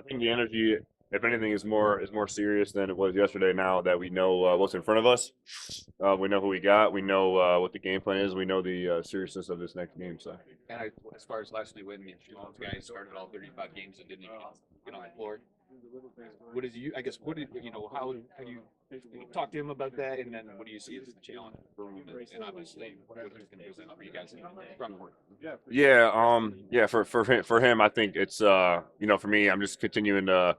think the energy, if anything, is more serious than it was yesterday. Now that we know what's in front of us, we know who we got. We know what the game plan is. We know the seriousness of this next game. So. And as far as last night, when the guys started all 35 games and didn't even get on the floor, what did you? I guess what did you know? How do you talk to him about that? And then what do you see as the challenge for him? And obviously, what he's going to do for you guys from the work. Yeah. For him, I think it's for me, I'm just continuing to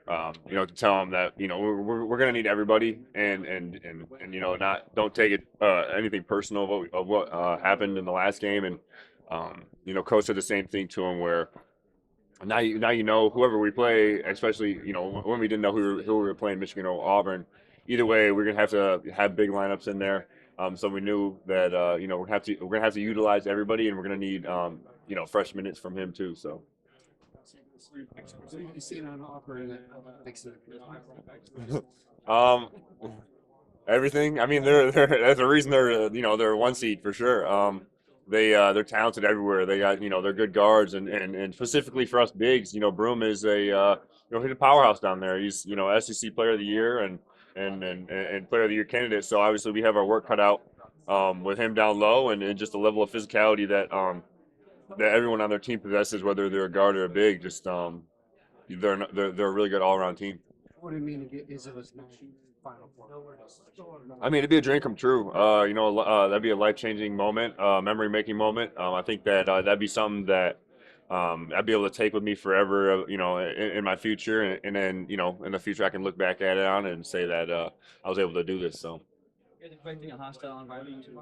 to tell him that we're gonna need everybody, and not don't take it anything personal of what happened in the last game, and coach said the same thing to him where now whoever we play, especially when we didn't know who we were playing, Michigan or Auburn. Either way, we're gonna have to have big lineups in there. So we knew that we're gonna have to utilize everybody, and we're gonna need fresh minutes from him too. So. So you've seen on offer that makes it. Um, Everything. I mean, they're there's a reason they're a one seed for sure. They're talented everywhere. They got they're good guards, and specifically for us bigs, Broom is he's a powerhouse down there. He's SEC Player of the Year and Player of the Year candidate. So obviously we have our work cut out with him down low, and just the level of physicality that everyone on their team possesses, whether they're a guard or a big. Just they're a really good all around team. What do you mean to get Izzo's final four? I mean, it'd be a dream come true. That'd be a life-changing moment, memory-making moment. I think that that'd be something that I'd be able to take with me forever, in my future, and then, in the future, I can look back at it on it and say that I was able to do this. So. You're expecting a hostile environment too.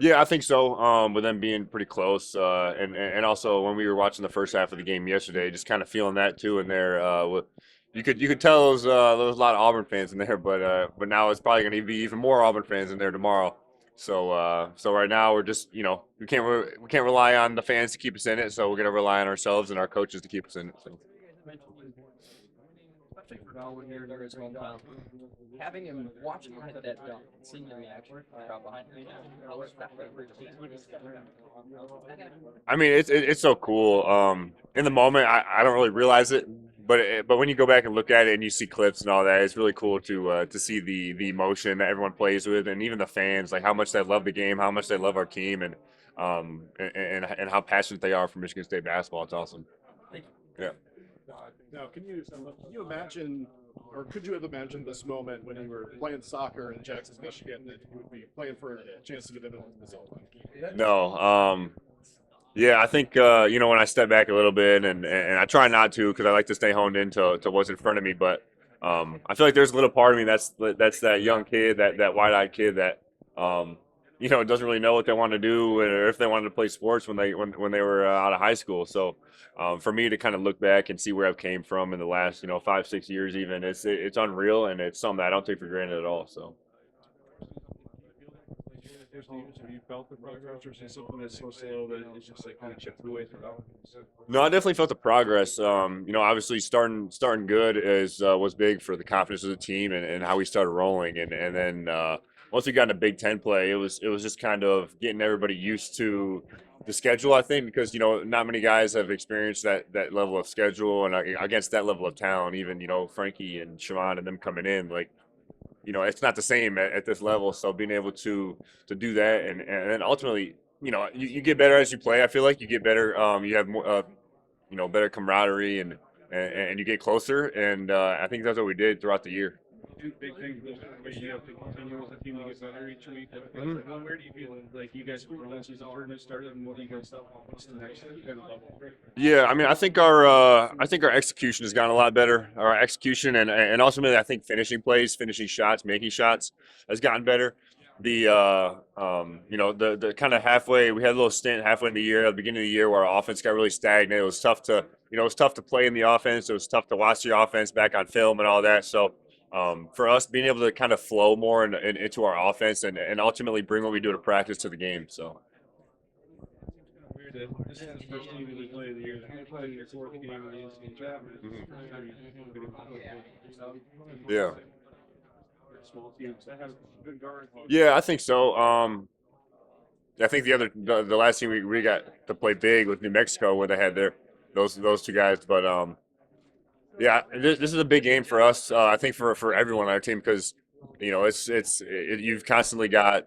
Yeah, I think so. With them being pretty close, and also when we were watching the first half of the game yesterday, just kind of feeling that too in there. You could tell there was a lot of Auburn fans in there, but now it's probably going to be even more Auburn fans in there tomorrow. So right now we're just we can't rely on the fans to keep us in it, so we're going to rely on ourselves and our coaches to keep us in it. So. Especially for Darwin here in his hometown. Having him watching him hit that dunk and seeing the reaction from the crowd behind him, how was that for your team? I mean, it's so cool. In the moment, I don't really realize it, but when you go back and look at it and you see clips and all that, it's really cool to see the emotion that everyone plays with, and even the fans, like how much they love the game, how much they love our team, and how passionate they are for Michigan State basketball. It's awesome. Yeah. Now, can you imagine, or could you have imagined this moment when you were playing soccer in Jackson, Michigan, that you would be playing for a chance to get into this all time? No. Yeah, I think when I step back a little bit, and I try not to because I like to stay honed into to what's in front of me. But I feel like there's a little part of me that's that young kid, that wide-eyed kid that doesn't really know what they want to do or if they wanted to play sports when they were out of high school. So for me to kind of look back and see where I've came from in the last 5-6 years, even it's unreal, and it's something that I don't take for granted at all. So. Have you felt the progress, or is it something that's so slow that it's just like kind of chipped away throughout? No, I definitely felt the progress. Obviously starting good was big for the confidence of the team and how we started rolling, and then once we got into Big Ten play, it was just kind of getting everybody used to the schedule. I think because not many guys have experienced that level of schedule and against that level of talent. Even Frankie and Shaman and them coming in, like it's not the same at this level. So being able to do that, and then ultimately, you get better as you play. I feel like you get better. You have more, better camaraderie, and you get closer. And I think that's what we did throughout the year. Do big things. You have to continue with the team to get better each week. Where do you feel like you guys have grown since the tournament started, and what do you guys thought was the next kind of level? Yeah, I mean, I think our execution has gotten a lot better. Our execution and ultimately, I think finishing shots, making shots has gotten better. The kind of halfway, we had a little stint halfway in the year, at the beginning of the year, where our offense got really stagnant. It was tough to play in the offense. It was tough to watch the offense back on film and all that. So for us, being able to kind of flow more into our offense and ultimately bring what we do to practice to the game. So. Weird that this is the first game of the play of the year. You're playing your fourth game of the NCAA tournament. Yeah. Small teams that have good guards. Yeah, I think so. I think the last team we got to play big was New Mexico, where they had those two guys. But Yeah, this is a big game for us. I think for everyone on our team because you've constantly got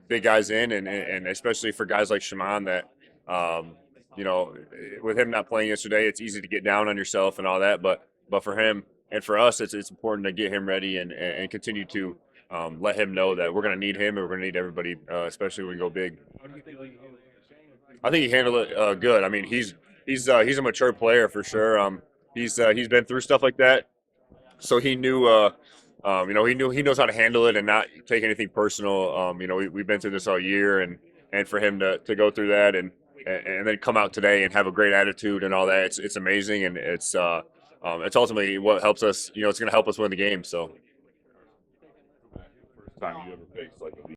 big guys in, and especially for guys like Shaman that um, with him not playing yesterday, it's easy to get down on yourself and all that. But for him and for us, it's important to get him ready and continue to let him know that we're going to need him and we're going to need everybody, especially when we go big. I think he handled it good. I mean, he's a mature player for sure. He's been through stuff like that, so he knew. He knows how to handle it and not take anything personal. We've been through this all year, and for him to go through that and then come out today and have a great attitude and all that, it's amazing, and it's ultimately what helps us. It's going to help us win the game. So. Time you ever faced like a